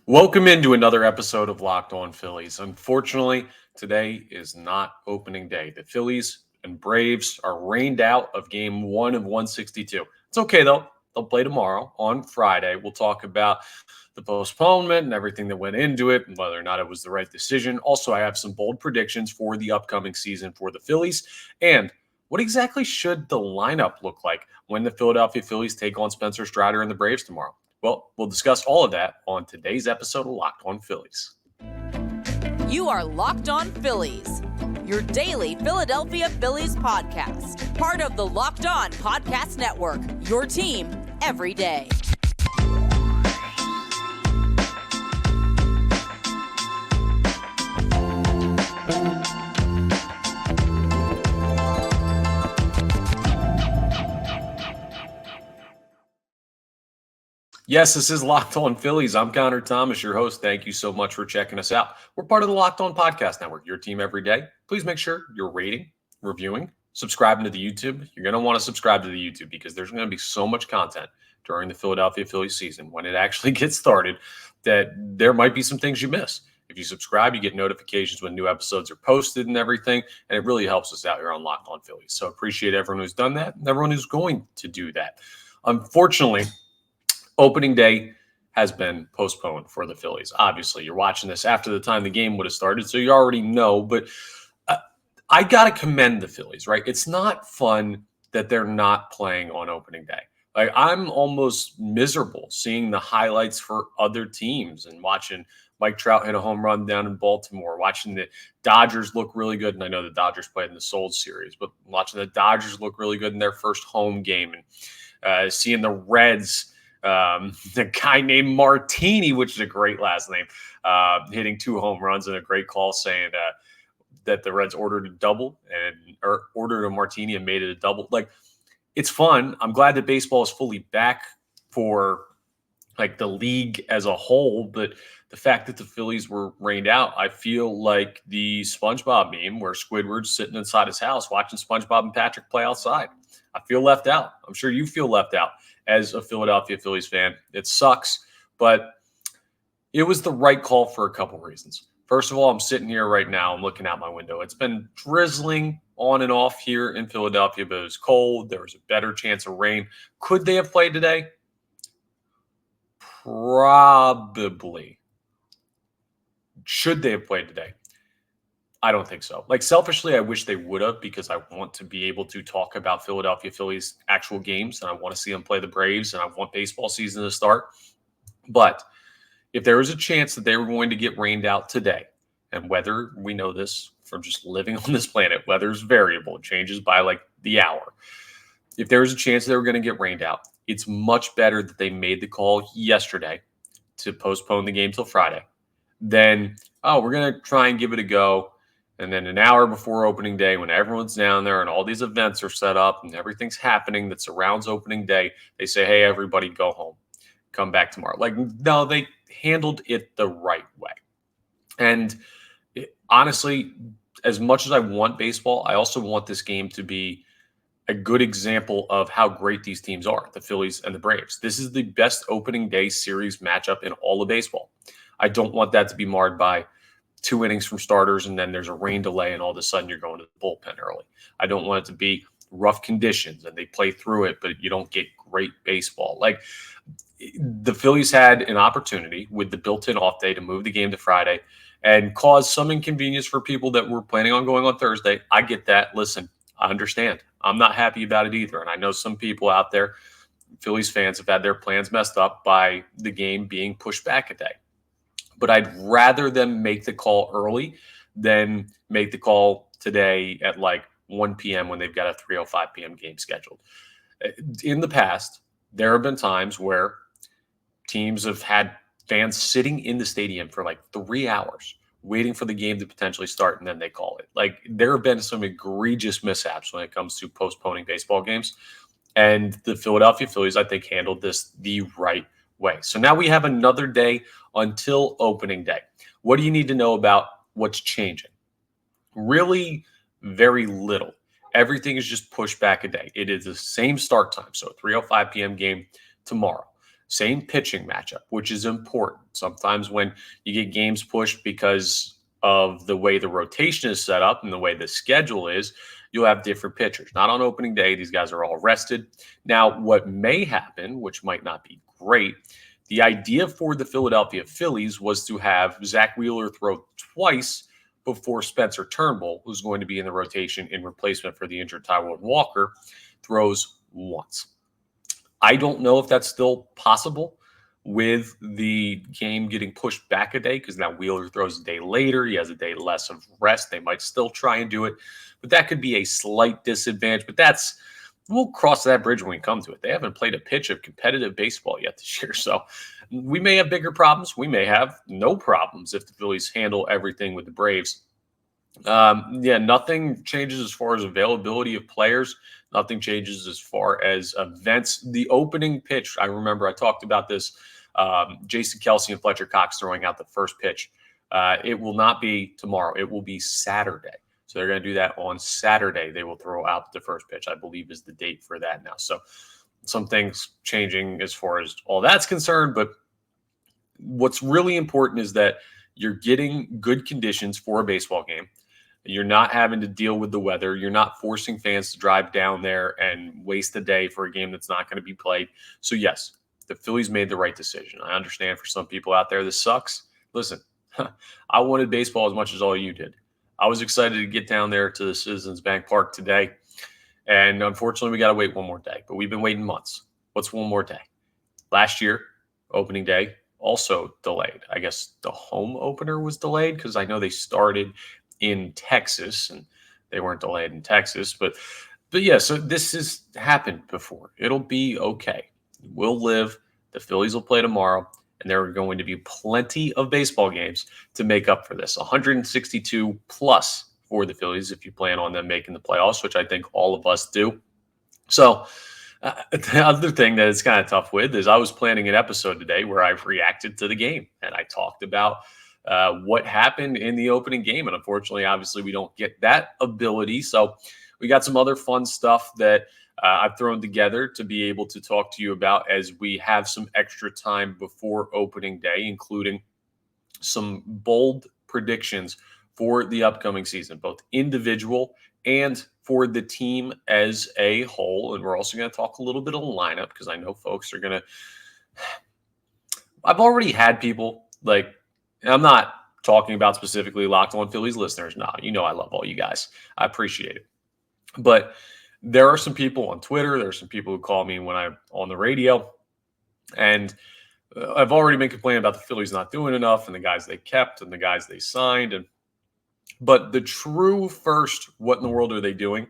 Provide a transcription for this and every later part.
Welcome into another episode of Locked On Phillies. Unfortunately, today is not opening day. The Phillies and Braves are rained out of game 1 of 162. It's okay, though. They'll play tomorrow on Friday. We'll talk about the postponement and everything that went into it and whether or not it was the right decision. Also, I have some bold predictions for the upcoming season for the Phillies. And what exactly should the lineup look like when the Philadelphia Phillies take on Spencer Strider and the Braves tomorrow? Well, we'll discuss all of that on today's episode of Locked On Phillies. You are Locked On Phillies, your daily Philadelphia Phillies podcast. Part of the Locked On Podcast Network, your team every day. Yes, this is Locked On Phillies. I'm Connor Thomas, your host. Thank you so much for checking us out. We're part of the Locked On Podcast Network, your team every day. Please make sure you're rating, reviewing, subscribing to the YouTube. You're going to want to subscribe to the YouTube because there's going to be so much content during the Philadelphia Phillies season when it actually gets started that there might be some things you miss. If you subscribe, you get notifications when new episodes are posted and everything, and it really helps us out here on Locked On Phillies. So appreciate everyone who's done that and everyone who's going to do that. Unfortunately, opening day has been postponed for the Phillies. Obviously, you're watching this after the time the game would have started, so you already know. But I got to commend the Phillies, right? It's not fun that they're not playing on opening day. Like, I'm almost miserable seeing the highlights for other teams and watching Mike Trout hit a home run down in Baltimore, watching the Dodgers look really good. And I know the Dodgers played in the Sold series, but watching the Dodgers look really good in their first home game and seeing the Reds – the guy named Martini, which is a great last name, hitting 2 home runs and a great call saying that the Reds ordered a double or ordered a martini and made it a double. Like, it's fun. I'm glad that baseball is fully back for like the league as a whole, but the fact that the Phillies were rained out, I feel like the SpongeBob meme where Squidward's sitting inside his house watching SpongeBob and Patrick play outside. I feel left out. I'm sure you feel left out as a Philadelphia Phillies fan. It sucks, but it was the right call for a couple reasons. First of all, I'm sitting here right now. I'm looking out my window. It's been drizzling on and off here in Philadelphia, but it was cold. There was a better chance of rain. Could they have played today? Probably. Should they have played today? I don't think so. Like, selfishly, I wish they would have because I want to be able to talk about Philadelphia Phillies actual games and I want to see them play the Braves and I want baseball season to start. But if there was a chance that they were going to get rained out today, and weather, we know this from just living on this planet, weather's variable. It changes by like the hour. If there was a chance they were going to get rained out, it's much better that they made the call yesterday to postpone the game till Friday than, oh, we're going to try and give it a go. And then an hour before opening day, when everyone's down there and all these events are set up and everything's happening that surrounds opening day, they say, hey, everybody go home. Come back tomorrow. Like, no, they handled it the right way. And honestly, as much as I want baseball, I also want this game to be a good example of how great these teams are, the Phillies and the Braves. This is the best opening day series matchup in all of baseball. I don't want that to be marred by 2 innings from starters and then there's a rain delay and all of a sudden you're going to the bullpen early. I don't want it to be rough conditions and they play through it, but you don't get great baseball. Like, the Phillies had an opportunity with the built-in off day to move the game to Friday and cause some inconvenience for people that were planning on going on Thursday. I get that. Listen, I understand. I'm not happy about it either. And I know some people out there, Phillies fans, have had their plans messed up by the game being pushed back a day. But I'd rather them make the call early than make the call today at like 1 p.m. when they've got a 3:05 p.m. game scheduled. In the past, there have been times where teams have had fans sitting in the stadium for like 3 hours waiting for the game to potentially start, and then they call it. Like, there have been some egregious mishaps when it comes to postponing baseball games. And the Philadelphia Phillies, I think, handled this the right way. So now we have another day until opening day. What do you need to know about what's changing? Really very little. Everything is just pushed back a day. It is the same start time, so 3:05 p.m. game tomorrow. Same pitching matchup, which is important. Sometimes when you get games pushed because of the way the rotation is set up and the way the schedule is, you'll have different pitchers. Not on opening day. These guys are all rested. Now, what may happen, which might not be great, the idea for the Philadelphia Phillies was to have Zach Wheeler throw twice before Spencer Turnbull, who's going to be in the rotation in replacement for the injured Taijuan Walker, throws once. I don't know if that's still possible with the game getting pushed back a day, because now Wheeler throws a day later. He has a day less of rest. They might still try and do it, but that could be a slight disadvantage. But we'll cross that bridge when we come to it. They haven't played a pitch of competitive baseball yet this year. So we may have bigger problems. We may have no problems if the Phillies handle everything with the Braves. Nothing changes as far as availability of players. Nothing changes as far as events. The opening pitch, I remember I talked about this, Jason Kelce and Fletcher Cox throwing out the first pitch. It will not be tomorrow. It will be Saturday. So they're going to do that on Saturday. They will throw out the first pitch, I believe is the date for that now. So some things changing as far as all that's concerned. But what's really important is that you're getting good conditions for a baseball game. You're not having to deal with the weather. You're not forcing fans to drive down there and waste a day for a game that's not going to be played. So, yes, the Phillies made the right decision. I understand for some people out there this sucks. Listen, I wanted baseball as much as all you did. I was excited to get down there to the Citizens Bank Park today. And unfortunately, we got to wait one more day. But we've been waiting months. What's one more day? Last year, opening day, also delayed. I guess the home opener was delayed because I know they started in Texas and they weren't delayed in Texas. But yeah, so this has happened before. It'll be okay. We'll live. The Phillies will play tomorrow. And there are going to be plenty of baseball games to make up for this. 162 plus for the Phillies if you plan on them making the playoffs, which I think all of us do. So the other thing that it's kind of tough with is I was planning an episode today where I've reacted to the game and I talked about what happened in the opening game. And unfortunately, obviously, we don't get that ability. So we got some other fun stuff that I've thrown together to be able to talk to you about as we have some extra time before opening day, including some bold predictions for the upcoming season, both individual and for the team as a whole. And we're also going to talk a little bit of lineup because I know folks are going to – I've already had people like – I'm not talking about specifically Locked On Phillies listeners. No, you know I love all you guys. I appreciate it. But – there are some people on Twitter. There are some people who call me when I'm on the radio. And I've already been complaining about the Phillies not doing enough and the guys they kept and the guys they signed. But the true first, what in the world are they doing,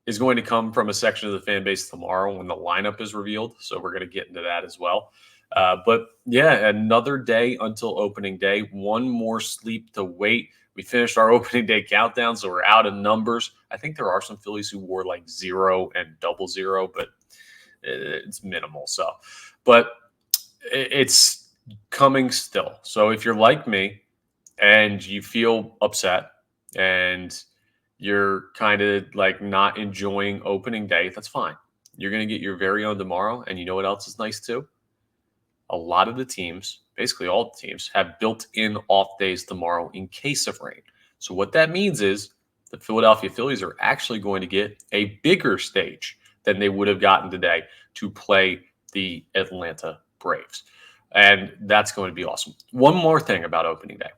is going to come from a section of the fan base tomorrow when the lineup is revealed. So we're going to get into that as well. But yeah, another day until opening day. One more sleep to wait. We finished our opening day countdown, so we're out of numbers. I think there are some Phillies who wore like 0 and 00, but it's minimal. So, but it's coming still. So if you're like me and you feel upset and you're kind of like not enjoying opening day, that's fine. You're going to get your very own tomorrow. And you know what else is nice too? A lot of the teams, basically all the teams, have built-in off days tomorrow in case of rain. So what that means is the Philadelphia Phillies are actually going to get a bigger stage than they would have gotten today to play the Atlanta Braves. And that's going to be awesome. One more thing about opening day.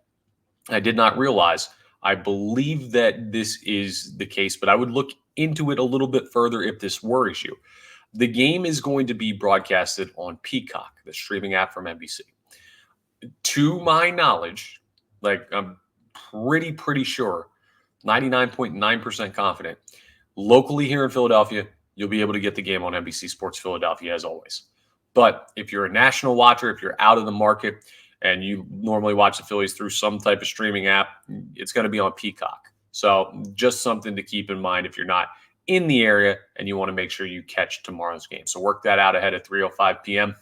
I did not realize, I believe that this is the case, but I would look into it a little bit further if this worries you. The game is going to be broadcasted on Peacock, the streaming app from NBC. To my knowledge, like I'm pretty sure, 99.9% confident, locally here in Philadelphia, you'll be able to get the game on NBC Sports Philadelphia as always. But if you're a national watcher, if you're out of the market and you normally watch the Phillies through some type of streaming app, it's going to be on Peacock. So just something to keep in mind if you're not in the area and you want to make sure you catch tomorrow's game. So work that out ahead of 3:05 p.m.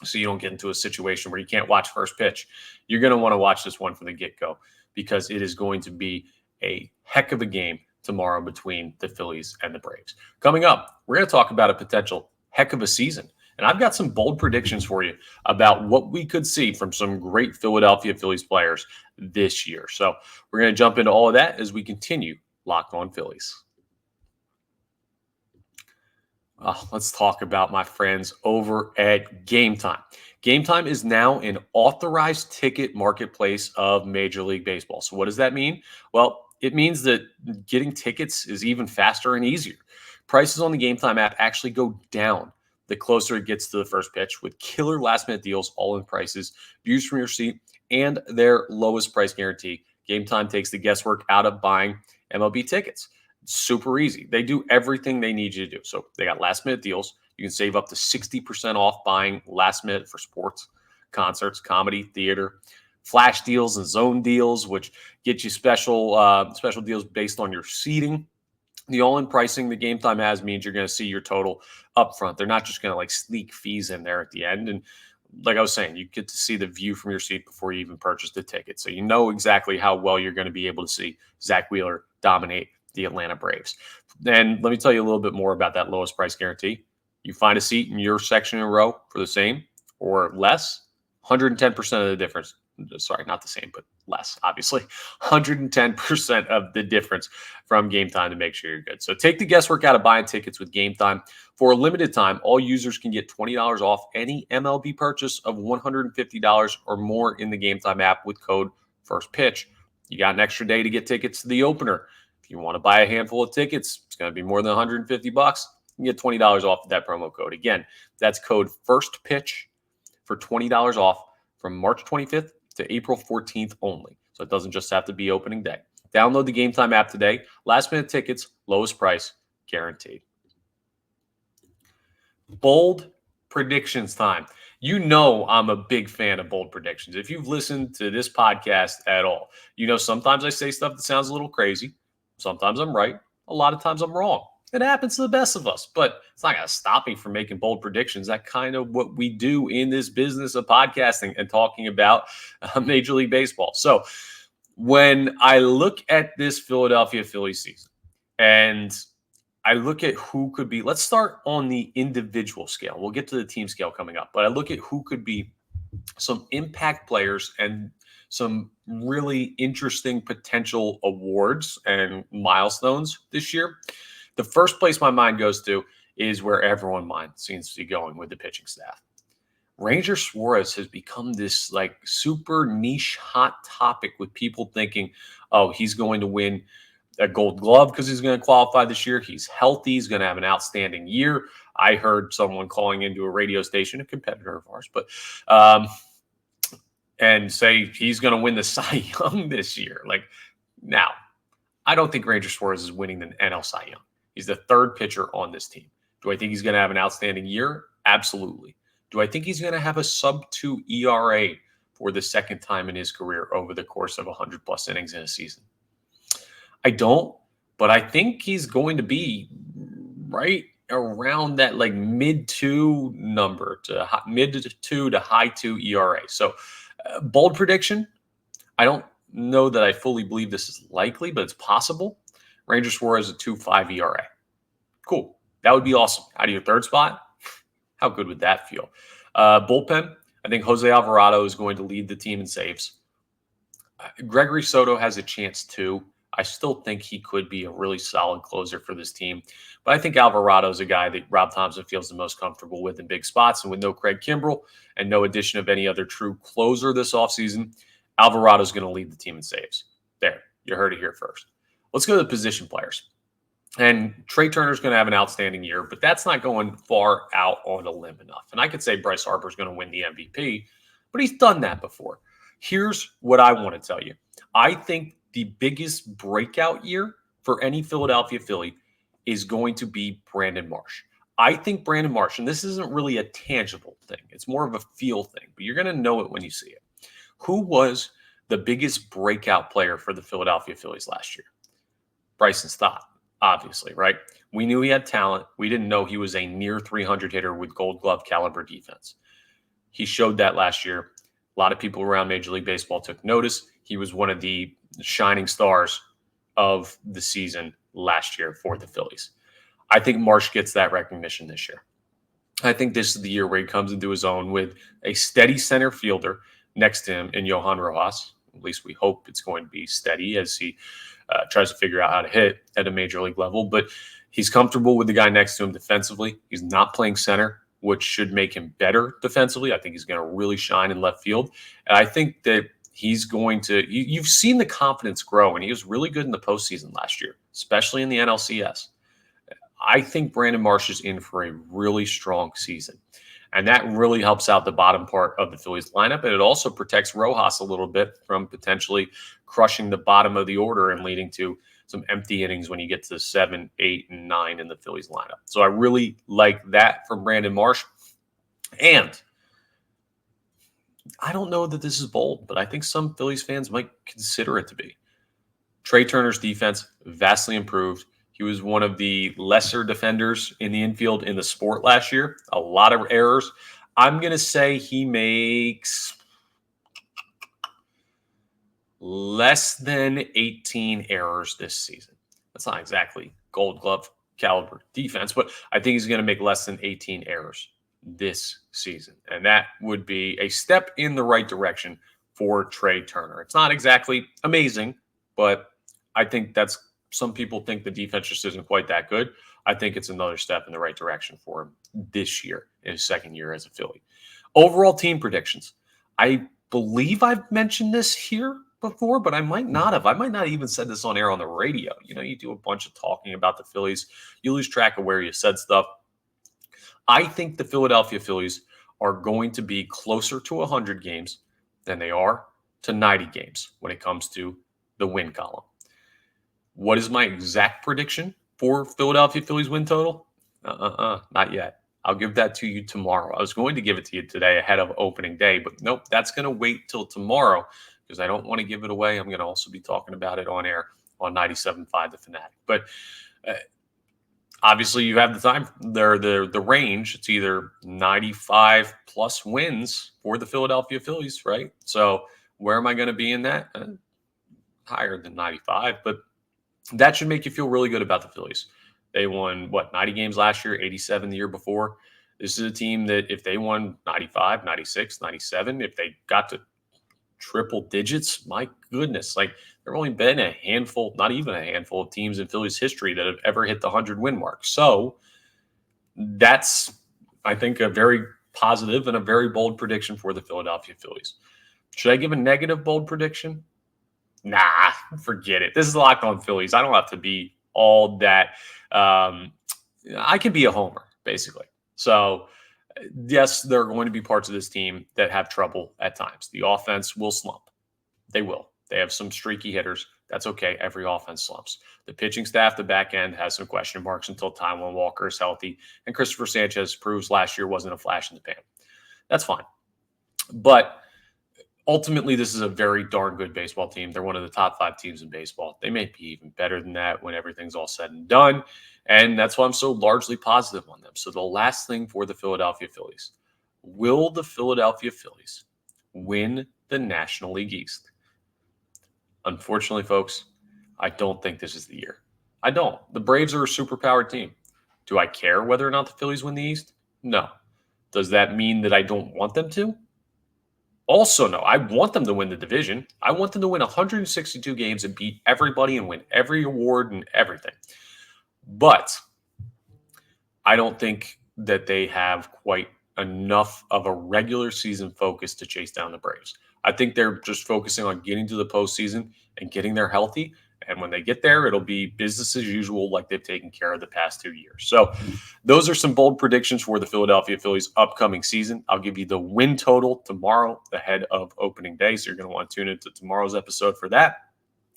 so you don't get into a situation where you can't watch first pitch. You're going to want to watch this one from the get-go because it is going to be a heck of a game tomorrow between the Phillies and the Braves. Coming up, we're going to talk about a potential heck of a season And I've got some bold predictions for you about what we could see from some great Philadelphia Phillies players this year. So we're going to jump into all of that as we continue Locked On Phillies. Let's talk about my friends over at GameTime. GameTime is now an authorized ticket marketplace of Major League Baseball. So what does that mean? Well, it means that getting tickets is even faster and easier. Prices on the GameTime app actually go down the closer it gets to the first pitch, with killer last-minute deals, all-in prices, views from your seat, and their lowest price guarantee. GameTime takes the guesswork out of buying MLB tickets. It's super easy. They do everything they need you to do. So they got last-minute deals. You can save up to 60% off buying last minute for sports, concerts, comedy, theater, flash deals and zone deals, which get you special deals based on your seating. The all-in pricing the GameTime has means you're going to see your total up front. They're not just going to like sneak fees in there at the end. And like I was saying, you get to see the view from your seat before you even purchase the ticket. So you know exactly how well you're going to be able to see Zach Wheeler dominate the Atlanta Braves. And let me tell you a little bit more about that lowest price guarantee. You find a seat in your section and row for the same or less, 110% of the difference. Sorry, not the same, but less, obviously. 110% of the difference from GameTime to make sure you're good. So take the guesswork out of buying tickets with GameTime. For a limited time, all users can get $20 off any MLB purchase of $150 or more in the GameTime app with code FIRSTPITCH. You got an extra day to get tickets to the opener. If you want to buy a handful of tickets, it's going to be more than $150. You can get $20 off of that promo code. Again, that's code FIRSTPITCH for $20 off from March 25th to April 14th only. So it doesn't just have to be opening day. Download the GameTime app today. Last minute tickets, lowest price, guaranteed. Bold predictions time. You know I'm a big fan of bold predictions. If you've listened to this podcast at all, you know sometimes I say stuff that sounds a little crazy. Sometimes I'm right. A lot of times I'm wrong. It happens to the best of us, but it's not going to stop me from making bold predictions. That's kind of what we do in this business of podcasting and talking about Major League Baseball. So when I look at this Philadelphia Phillies season and I look at who could be, let's start on the individual scale. We'll get to the team scale coming up, but I look at who could be some impact players and some really interesting potential awards and milestones this year. The first place my mind goes to is where everyone's mind seems to be going with the pitching staff. Ranger Suarez has become this like super niche hot topic with people thinking, oh, he's going to win a Gold Glove because he's going to qualify this year. He's healthy. He's going to have an outstanding year. I heard someone calling into a radio station, a competitor of ours, but and say he's going to win the Cy Young this year. Like, now, I don't think Ranger Suarez is winning the NL Cy Young. He's the third pitcher on this team. Do I think he's going to have an outstanding year? Absolutely. Do I think he's going to have a sub-2 ERA for the second time in his career over the course of 100-plus innings in a season? I don't, but I think he's going to be right around that like mid-2 number, to mid-2 to high-2 ERA. So bold prediction, I don't know that I fully believe this is likely, but it's possible. Ranger Suarez a 2.5 ERA. Cool. That would be awesome. Out of your third spot, how good would that feel? Bullpen, I think Jose Alvarado is going to lead the team in saves. Gregory Soto has a chance too. I still think he could be a really solid closer for this team. But I think Alvarado is a guy that Rob Thompson feels the most comfortable with in big spots. And with no Craig Kimbrell and no addition of any other true closer this offseason, Alvarado is going to lead the team in saves. There, you heard it here first. Let's go to the position players. And Trey Turner's going to have an outstanding year, but that's not going far out on a limb enough. And I could say Bryce Harper's going to win the MVP, but he's done that before. Here's what I want to tell you. I think the biggest breakout year for any Philadelphia Philly is going to be Brandon Marsh. I think Brandon Marsh, and this isn't really a tangible thing. It's more of a feel thing, but you're going to know it when you see it. Who was the biggest breakout player for the Philadelphia Phillies last year? Bryson Stott, obviously, right? We knew he had talent. We didn't know he was a near 300 hitter with Gold Glove caliber defense. He showed that last year. A lot of people around Major League Baseball took notice. He was one of the shining stars of the season last year for the Phillies. I think Marsh gets that recognition this year. I think this is the year where he comes into his own with a steady center fielder next to him in Johan Rojas. At least we hope it's going to be steady as he tries to figure out how to hit at a major league level. But he's comfortable with the guy next to him defensively. He's not playing center, which should make him better defensively. I think he's going to really shine in left field. And I think that he's going to – you've seen the confidence grow, and he was really good in the postseason last year, especially in the NLCS. I think Brandon Marsh is in for a really strong season. And that really helps out the bottom part of the Phillies lineup. And it also protects Rojas a little bit from potentially crushing the bottom of the order and leading to some empty innings when you get to 7, 8, and 9 in the Phillies lineup. So I really like that from Brandon Marsh. And I don't know that this is bold, but I think some Phillies fans might consider it to be. Trey Turner's defense vastly improved. He was one of the lesser defenders in the infield in the sport last year. A lot of errors. I'm going to say he makes less than 18 errors this season. That's not exactly Gold Glove caliber defense, but I think he's going to make less than 18 errors this season. And that would be a step in the right direction for Trey Turner. It's not exactly amazing, but I think that's – some people think the defense just isn't quite that good. I think it's another step in the right direction for him this year in his second year as a Philly. Overall team predictions. I believe I've mentioned this here before, but I might not have. I might not even said this on air on the radio. You know, you do a bunch of talking about the Phillies. You lose track of where you said stuff. I think the Philadelphia Phillies are going to be closer to 100 games than they are to 90 games when it comes to the win column. What is my exact prediction for Philadelphia Phillies win total? Not yet. I'll give that to you tomorrow. I was going to give it to you today ahead of opening day, but nope, that's going to wait till tomorrow because I don't want to give it away. I'm going to also be talking about it on air on 97.5 The Fanatic. But obviously you have the time there, the range. It's either 95 plus wins for the Philadelphia Phillies, right? So where am I going to be in that? Higher than 95, but that should make you feel really good about the Phillies. They won, 90 games last year, 87 the year before. This is a team that if they won 95, 96, 97, if they got to triple digits, my goodness. Like, there have only been a handful, not even a handful of teams in Phillies history that have ever hit the 100-win mark. So that's, I think, a very positive and a very bold prediction for the Philadelphia Phillies. Should I give a negative bold prediction? Nah, forget it. This is Locked On Phillies. I don't have to be all that. I can be a homer, basically. So, yes, there are going to be parts of this team that have trouble at times. The offense will slump. They will. They have some streaky hitters. That's okay. Every offense slumps. The pitching staff, the back end, has some question marks until Taijuan Walker is healthy. And Christopher Sanchez proves last year wasn't a flash in the pan. That's fine. But ultimately, this is a very darn good baseball team. They're one of the top 5 teams in baseball. They may be even better than that when everything's all said and done. And that's why I'm so largely positive on them. So the last thing for the Philadelphia Phillies. Will the Philadelphia Phillies win the National League East? Unfortunately, folks, I don't think this is the year. I don't. The Braves are a superpowered team. Do I care whether or not the Phillies win the East? No. Does that mean that I don't want them to? Also, no, I want them to win the division. I want them to win 162 games and beat everybody and win every award and everything. But I don't think that they have quite enough of a regular season focus to chase down the Braves. I think they're just focusing on getting to the postseason and getting there healthy. And when they get there, it'll be business as usual like they've taken care of the past 2 years. So those are some bold predictions for the Philadelphia Phillies upcoming season. I'll give you the win total tomorrow ahead of opening day. So you're going to want to tune into tomorrow's episode for that.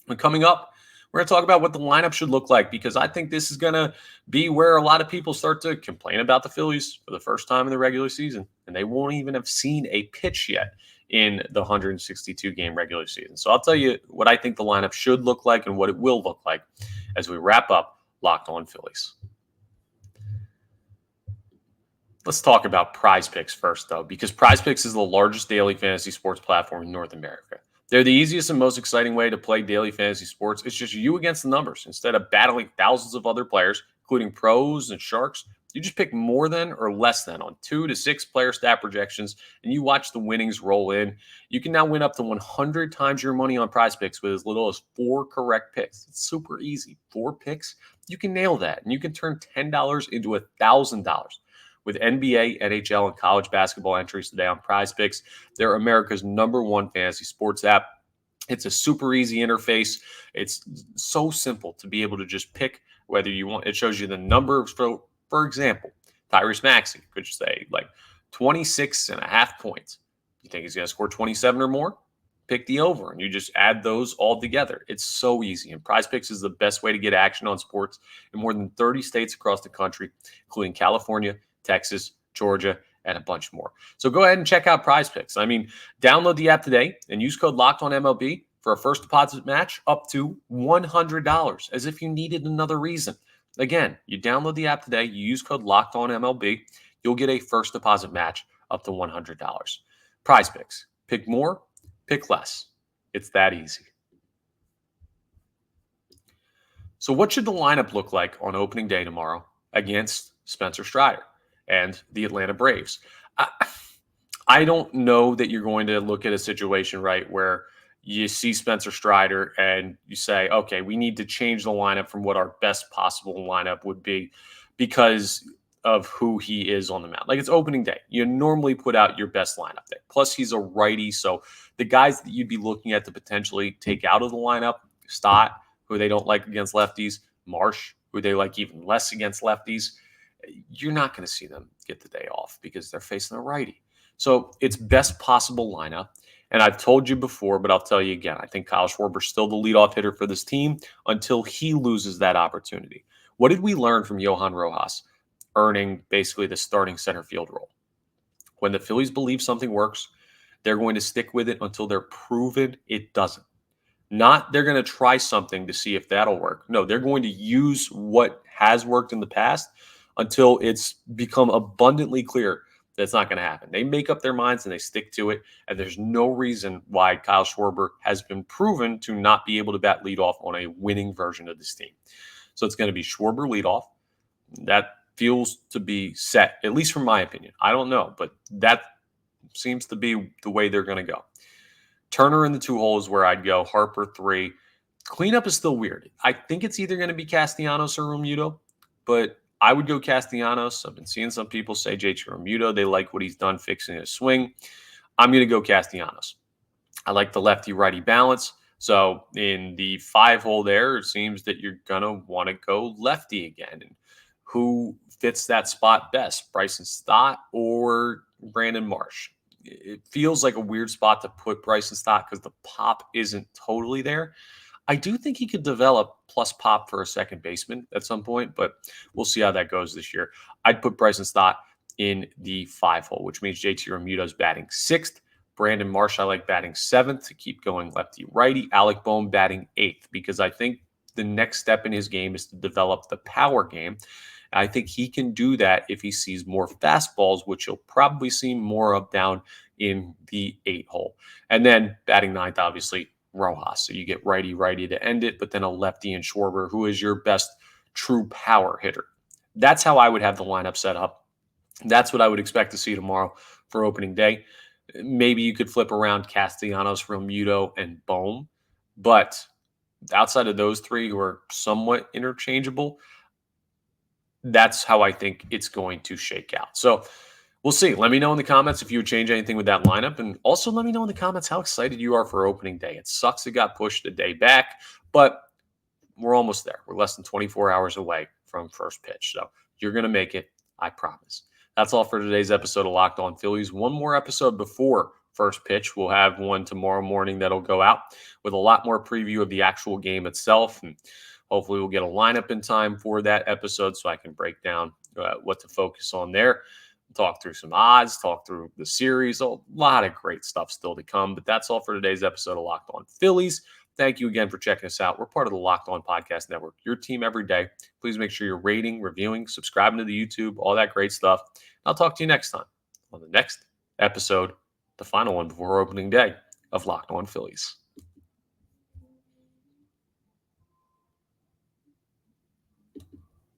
And coming up, we're going to talk about what the lineup should look like because I think this is going to be where a lot of people start to complain about the Phillies for the first time in the regular season. And they won't even have seen a pitch yet in the 162-game regular season. So I'll tell you what I think the lineup should look like and what it will look like as we wrap up Locked On Phillies. Let's talk about Prize Picks first, though, because Prize Picks is the largest daily fantasy sports platform in North America. They're the easiest and most exciting way to play daily fantasy sports. It's just you against the numbers. Instead of battling thousands of other players, including pros and sharks, You just pick more than or less than on 2 to 6 player stat projections, and you watch the winnings roll in. You can now win up to 100 times your money on Prize Picks with as little as 4 correct picks. It's super easy. 4 picks, you can nail that, and you can turn $10 into $1,000 with NBA, NHL, and college basketball entries today on Prize Picks. They're America's #1 fantasy sports app. It's a super easy interface. It's so simple to be able to just pick whether you want. It shows you the number. For example, Tyrese Maxey could say like 26.5 points. You think he's going to score 27 or more? Pick the over, and you just add those all together. It's so easy. And Prize Picks is the best way to get action on sports in more than 30 states across the country, including California, Texas, Georgia, and a bunch more. So go ahead and check out Prize Picks. I mean, download the app today and use code LOCKEDONMLB for a first deposit match up to $100, as if you needed another reason. Again, you download the app today, you use code LOCKEDONMLB, you'll get a first deposit match up to $100. Prize Picks. Pick more, pick less. It's that easy. So what should the lineup look like on opening day tomorrow against Spencer Strider and the Atlanta Braves? I don't know that you're going to look at a situation, right, where you see Spencer Strider and you say, okay, we need to change the lineup from what our best possible lineup would be because of who he is on the mound. Like, it's opening day. You normally put out your best lineup there. Plus, he's a righty. So the guys that you'd be looking at to potentially take out of the lineup, Stott, who they don't like against lefties, Marsh, who they like even less against lefties, you're not going to see them get the day off because they're facing a righty. So it's best possible lineup. And I've told you before, but I'll tell you again, I think Kyle Schwarber's still the leadoff hitter for this team until he loses that opportunity. What did we learn from Johan Rojas earning basically the starting center field role? When the Phillies believe something works, they're going to stick with it until they're proven it doesn't. Not they're going to try something to see if that'll work. No, they're going to use what has worked in the past until it's become abundantly clear that's not going to happen. They make up their minds and they stick to it. And there's no reason why Kyle Schwarber has been proven to not be able to bat leadoff on a winning version of this team. So it's going to be Schwarber leadoff. That feels to be set, at least from my opinion. I don't know, but that seems to be the way they're going to go. Turner in the 2 hole is where I'd go. Harper 3. Cleanup is still weird. I think it's either going to be Castellanos or Romuto, but I would go Castellanos. I've been seeing some people say JT Romuto. They like what he's done fixing his swing. I'm going to go Castellanos. I like the lefty-righty balance. So in the 5 hole there, it seems that you're going to want to go lefty again. And who fits that spot best, Bryson Stott or Brandon Marsh? It feels like a weird spot to put Bryson Stott because the pop isn't totally there. I do think he could develop plus pop for a second baseman at some point, but we'll see how that goes this year. I'd put Bryson Stott in the 5 hole, which means JT Realmuto's batting 6th. Brandon Marsh, I like batting 7th to keep going lefty-righty. Alec Bohm batting 8th because I think the next step in his game is to develop the power game. I think he can do that if he sees more fastballs, which he'll probably see more of down in the 8 hole. And then batting 9th, obviously, Rojas. So you get righty-righty to end it, but then a lefty and Schwarber, who is your best true power hitter. That's how I would have the lineup set up. That's what I would expect to see tomorrow for opening day. Maybe you could flip around Castellanos, Realmuto, and Bohm. But outside of those 3 who are somewhat interchangeable, that's how I think it's going to shake out. So we'll see. Let me know in the comments if you would change anything with that lineup. And also let me know in the comments how excited you are for opening day. It sucks it got pushed a day back, but we're almost there. We're less than 24 hours away from first pitch. So you're going to make it. I promise. That's all for today's episode of Locked On Phillies. One more episode before first pitch. We'll have one tomorrow morning that'll go out with a lot more preview of the actual game itself. And hopefully we'll get a lineup in time for that episode so I can break down what to focus on there. Talk through some odds, talk through the series. A lot of great stuff still to come. But that's all for today's episode of Locked On Phillies. Thank you again for checking us out. We're part of the Locked On Podcast Network, your team every day. Please make sure you're rating, reviewing, subscribing to the YouTube, all that great stuff. I'll talk to you next time on the next episode, the final one before opening day of Locked On Phillies.